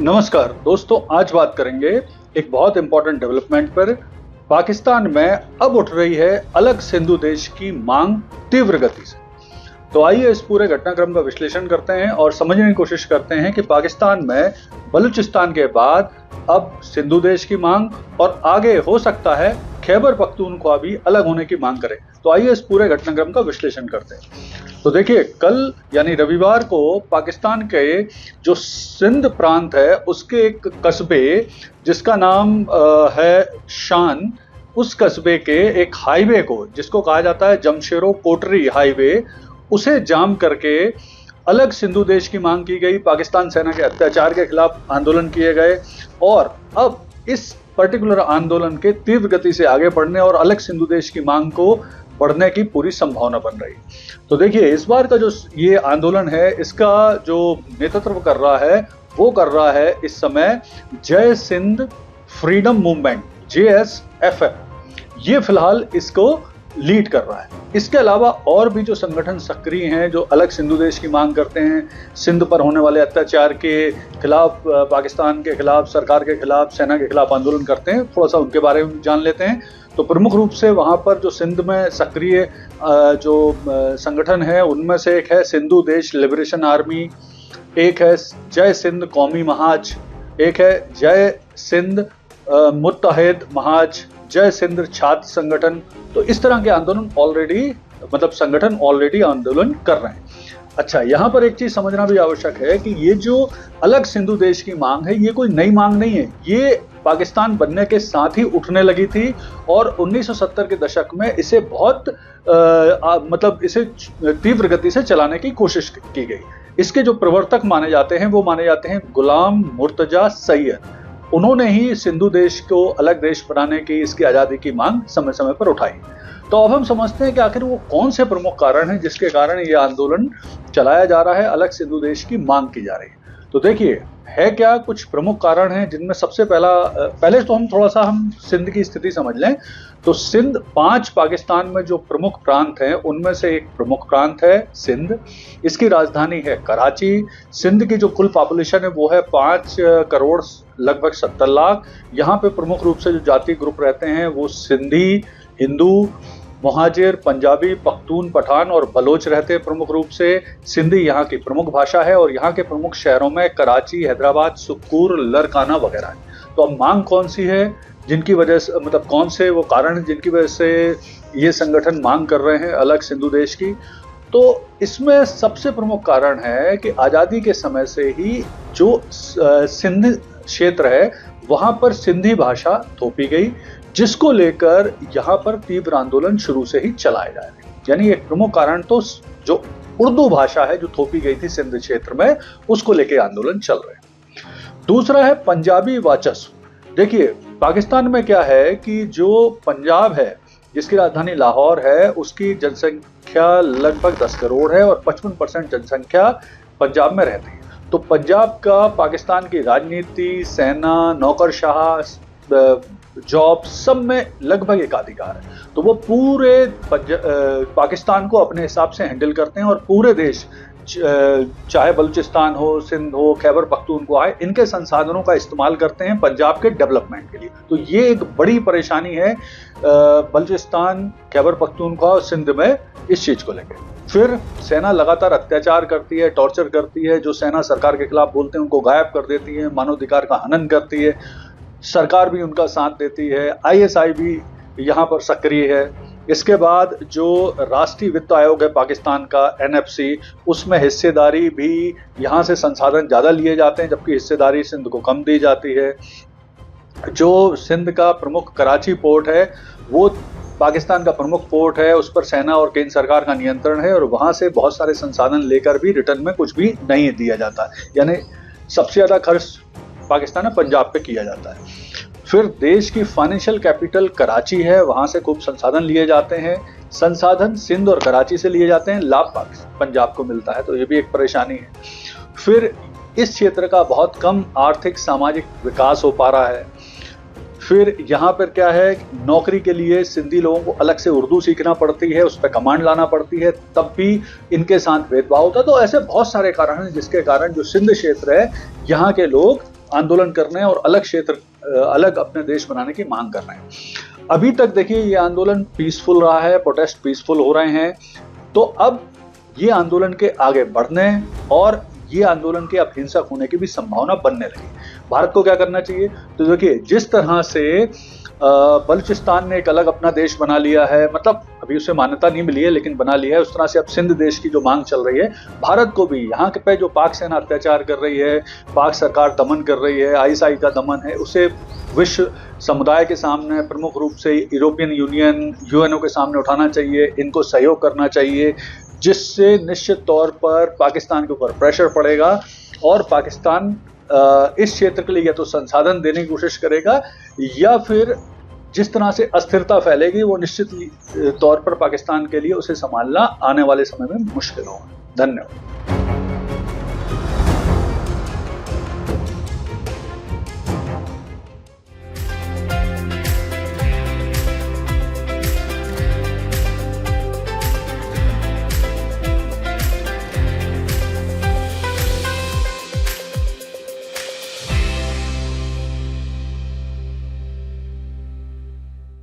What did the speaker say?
नमस्कार दोस्तों, आज बात करेंगे एक बहुत इंपॉर्टेंट डेवलपमेंट पर। पाकिस्तान में अब उठ रही है अलग सिंधु देश की मांग तीव्र गति से। तो आइए इस पूरे घटनाक्रम का विश्लेषण करते हैं और समझने की कोशिश करते हैं कि पाकिस्तान में बलूचिस्तान के बाद अब सिंधु देश की मांग और आगे हो सकता है खैबर पख्तूनख्वा भी अलग होने की मांग करे। तो आइए इस पूरे घटनाक्रम का विश्लेषण करते हैं। तो देखिए, कल यानी रविवार को पाकिस्तान के जो सिंध प्रांत है उसके एक कस्बे जिसका नाम है शान, उस कस्बे के एक हाईवे को, जिसको कहा जाता है जमशेरो कोटरी हाईवे, उसे जाम करके अलग सिंधु देश की मांग की गई। पाकिस्तान सेना के अत्याचार के खिलाफ आंदोलन किए गए और अब इस पर्टिकुलर आंदोलन के तीव्र गति से आगे बढ़ने और अलग सिंधु देश की मांग को बढ़ने की पूरी संभावना बन रही। तो देखिए, इस बार का जो ये आंदोलन है, इसका जो नेतृत्व कर रहा है वो कर रहा है इस समय जय सिंध फ्रीडम मूवमेंट, JSFM, ये फिलहाल इसको लीड कर रहा है। इसके अलावा और भी जो संगठन सक्रिय हैं जो अलग सिंधु देश की मांग करते हैं, सिंध पर होने वाले अत्याचार के खिलाफ, पाकिस्तान के खिलाफ, सरकार के खिलाफ, सेना के खिलाफ आंदोलन करते हैं, थोड़ा सा उनके बारे में जान लेते हैं। तो प्रमुख रूप से वहाँ पर जो सिंध में सक्रिय जो संगठन है उनमें से एक है सिंधु देश लिबरेशन आर्मी, एक है जय सिंध कौमी महाज, एक है जय सिंध मुत्तहिद महाज, जय सिंध छात्र संगठन। तो इस तरह के आंदोलन संगठन ऑलरेडी आंदोलन कर रहे हैं। अच्छा, यहाँ पर एक चीज समझना भी आवश्यक है कि ये जो अलग सिंधु देश की मांग है, ये कोई नई मांग नहीं है। ये पाकिस्तान बनने के साथ ही उठने लगी थी और 1970 के दशक में इसे बहुत इसे तीव्र गति से चलाने की कोशिश की गई। इसके जो प्रवर्तक माने जाते हैं वो माने जाते हैं गुलाम मुर्तजा सैयद। उन्होंने ही सिंधु देश को अलग देश बनाने की, इसकी आज़ादी की मांग समय समय पर उठाई। तो अब हम समझते हैं कि आखिर वो कौन से प्रमुख कारण हैं जिसके कारण ये आंदोलन चलाया जा रहा है, अलग सिंधु देश की मांग की जा रही है। तो देखिए, है क्या कुछ प्रमुख कारण हैं जिनमें सबसे पहले तो हम सिंध की स्थिति समझ लें। तो सिंध 5 पाकिस्तान में जो प्रमुख प्रांत हैं उनमें से एक प्रमुख प्रांत है सिंध। इसकी राजधानी है कराची। सिंध की जो कुल पॉपुलेशन है वो है 5 करोड़ लगभग 70 लाख। यहाँ पे प्रमुख रूप से जो जाति ग्रुप रहते हैं वो सिंधी, हिंदू, मुहाजिर, पंजाबी, पख्तून, पठान और बलोच रहते हैं प्रमुख रूप से। सिंधी यहाँ की प्रमुख भाषा है और यहाँ के प्रमुख शहरों में कराची, हैदराबाद, सुक्कूर, लरकाना वगैरह है। तो अब मांग कौन सी है जिनकी वजह से, कौन से वो कारण हैं जिनकी वजह से ये संगठन मांग कर रहे हैं अलग सिंधु देश की? तो इसमें सबसे प्रमुख कारण है कि आज़ादी के समय से ही जो सिंध क्षेत्र है वहाँ पर सिंधी भाषा थोपी गई, जिसको लेकर यहाँ पर तीव्र आंदोलन शुरू से ही चलाए जा रहे हैं। यानी एक प्रमुख कारण तो जो उर्दू भाषा है जो थोपी गई थी सिंध क्षेत्र में, उसको लेकर आंदोलन चल रहे हैं। दूसरा है पंजाबी वर्चस्व। देखिए, पाकिस्तान में क्या है कि जो पंजाब है जिसकी राजधानी लाहौर है, उसकी जनसंख्या लगभग 10 करोड़ है और 55% जनसंख्या पंजाब में रहती है। तो पंजाब का पाकिस्तान की राजनीति, सेना, नौकरशाह, जॉब, सब में लगभग एकाधिकार है। तो वो पूरे पाकिस्तान को अपने हिसाब से हैंडल करते हैं और पूरे देश, चाहे बलूचिस्तान हो, सिंध हो, खैबर पख्तूनख्वा है, इनके संसाधनों का इस्तेमाल करते हैं पंजाब के डेवलपमेंट के लिए। तो ये एक बड़ी परेशानी है बलूचिस्तान, खैबर पख्तूनख्वा और सिंध में इस चीज को लेकर। फिर सेना लगातार अत्याचार करती है, टॉर्चर करती है। जो सेना सरकार के खिलाफ बोलते हैं उनको गायब कर देती है, मानवाधिकार का हनन करती है। सरकार भी उनका साथ देती है, ISI भी यहाँ पर सक्रिय है। इसके बाद जो राष्ट्रीय वित्त आयोग है पाकिस्तान का, NFC, उसमें हिस्सेदारी भी, यहाँ से संसाधन ज़्यादा लिए जाते हैं जबकि हिस्सेदारी सिंध को कम दी जाती है। जो सिंध का प्रमुख कराची पोर्ट है वो पाकिस्तान का प्रमुख पोर्ट है, उस पर सेना और केंद्र सरकार का नियंत्रण है और वहाँ से बहुत सारे संसाधन लेकर भी रिटर्न में कुछ भी नहीं दिया जाता। यानी सबसे ज़्यादा खर्च पाकिस्तान में पंजाब पे किया जाता है। फिर देश की फाइनेंशियल कैपिटल कराची है, वहाँ से खूब संसाधन लिए जाते हैं। संसाधन सिंध और कराची से लिए जाते हैं, लाभ पंजाब को मिलता है, तो ये भी एक परेशानी है। फिर इस क्षेत्र का बहुत कम आर्थिक सामाजिक विकास हो पा रहा है। फिर यहाँ पर क्या है, नौकरी के लिए सिंधी लोगों को अलग से उर्दू सीखना पड़ती है, उस पर कमांड लाना पड़ती है, तब भी इनके साथ भेदभाव होता है। तो ऐसे बहुत सारे कारण हैं जिसके कारण जो सिंध क्षेत्र है यहाँ के लोग आंदोलन करने और अलग क्षेत्र, अलग अपने देश बनाने की मांग कर रहे हैं। अभी तक देखिए ये आंदोलन पीसफुल रहा है, प्रोटेस्ट पीसफुल हो रहे हैं। तो अब ये आंदोलन के आगे बढ़ने और ये आंदोलन के अब हिंसक होने की भी संभावना बनने लगी। भारत को क्या करना चाहिए? तो देखिए, जिस तरह से बलूचिस्तान ने एक अलग अपना देश बना लिया है, मतलब अभी उसे मान्यता नहीं मिली है लेकिन बना लिया है, उस तरह से अब सिंध देश की जो मांग चल रही है, भारत को भी यहाँ के पे जो पाक सेना अत्याचार कर रही है, पाक सरकार दमन कर रही है, आईएसआई का दमन है, उसे विश्व समुदाय के सामने, प्रमुख रूप से यूरोपियन यूनियन, यूएनओ के सामने उठाना चाहिए, इनको सहयोग करना चाहिए, जिससे निश्चित तौर पर पाकिस्तान के ऊपर प्रेशर पड़ेगा और पाकिस्तान इस क्षेत्र के लिए या तो संसाधन देने की कोशिश करेगा या फिर जिस तरह से अस्थिरता फैलेगी वो निश्चित तौर पर पाकिस्तान के लिए उसे संभालना आने वाले समय में मुश्किल होगा। धन्यवाद।